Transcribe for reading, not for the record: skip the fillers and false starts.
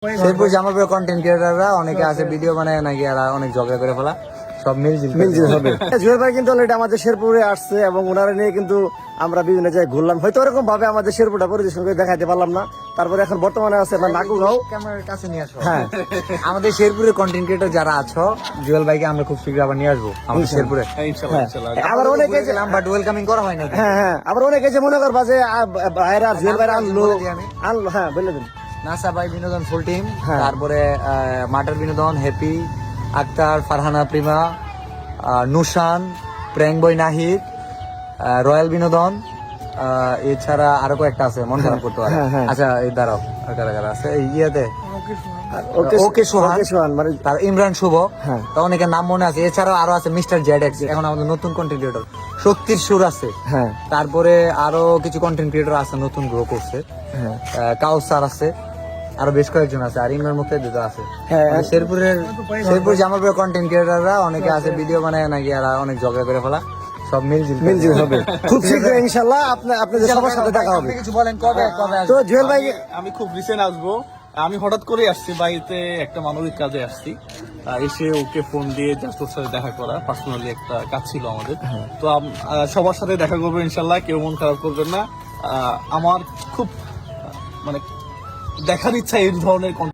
শেরপুর জামালপুরের কন্টেন্ট ক্রিয়েটররা অনেকে আছে ভিডিও বানায় নাকি এরা অনেক ঝগড়া করে ফেলা, সব মিলজিল হবে। জুয়েল ভাই কিন্তু অলরেডি আমাদের শেরপুরে আসছে এবং ওনারা নিয়ে কিন্তু আমরা বিভিন্ন জায়গায় ঘুরলাম, হয়তো ওরকম ভাবে আমাদের শেরপুরটা পরিদর্শন করে দেখাতে পারলাম না। তারপরে এখন বর্তমানে আছে নাকুগাঁও। ক্যামেরার কাছে নিয়ে আসো। হ্যাঁ, আমাদের শেরপুরের কন্টেন্ট ক্রিয়েটর যারা আছো, জুয়েল ভাইকে আমরা খুব শীঘ্র আবার নিয়ে আসবো আমাদের শেরপুরে। আবার অনেকে বাট ওয়েলকামিং করা হয় না। হ্যাঁ, আবার অনেকে যে মনে করবা যে ভাইরা জুয়েল ভাই আনলো। হ্যাঁ, বলে দিন। নাসা ভাই বিনোদন ফুল টিম, তারপরে Matar Binodon, happy, Akter, Farhana Prima, Nushan, prank boy Nahid, royal Binodon, এছাড়া আরো কয়েকটা আছে, মন খারাপ করতে পারে। আচ্ছা এই দাঁড়াও, আর কারা কারা আছে এই ইয়েতে? ওকে সোহান, মানে তার ইমরান শুভ, তা অনেকের নাম মনে আছে। এছাড়াও আরো আছে মিস্টার জেডএক্স, এখন আমাদের নতুন কন্টেন্ট ক্রিয়েটর। শক্তির সুর আছে, তারপরে আরো কিছু কন্টেন্ট ক্রিয়েটর আছে নতুন গ্রো করছে। কাউসার আছে, আরো বেশ কয়েকজন আছে, আর ইমরান মুক্তাদিদ আছে। শেরপুর জামালপুরের কন্টেন্ট ক্রিয়েটররা অনেকে আছে ভিডিও বানায় নাকি এরা অনেক ঝগড়া করে ফেলা, সব মিলজিল হবে। খুব শীঘ্রই ইনশাআল্লাহ আপনাদের সবার সাথে দেখা হবে। কিছু বলেন, কবে তো জুয়েল ভাই? আমি খুব রিসেন্ট আসবো। আমি হঠাৎ করে আসছি, বাড়িতে একটা মানবিক কাজে আসছি। এসে ওকে ফোন দিয়ে জাস্ট ওর সাথে দেখা করা, পার্সোনালি একটা কাজ ছিল আমাদের। তো সবার সাথে দেখা করবো ইনশাল্লাহ, কেউ মন খারাপ করবেন না। আমার খুব মানে দেখার ইচ্ছা এই ধরনের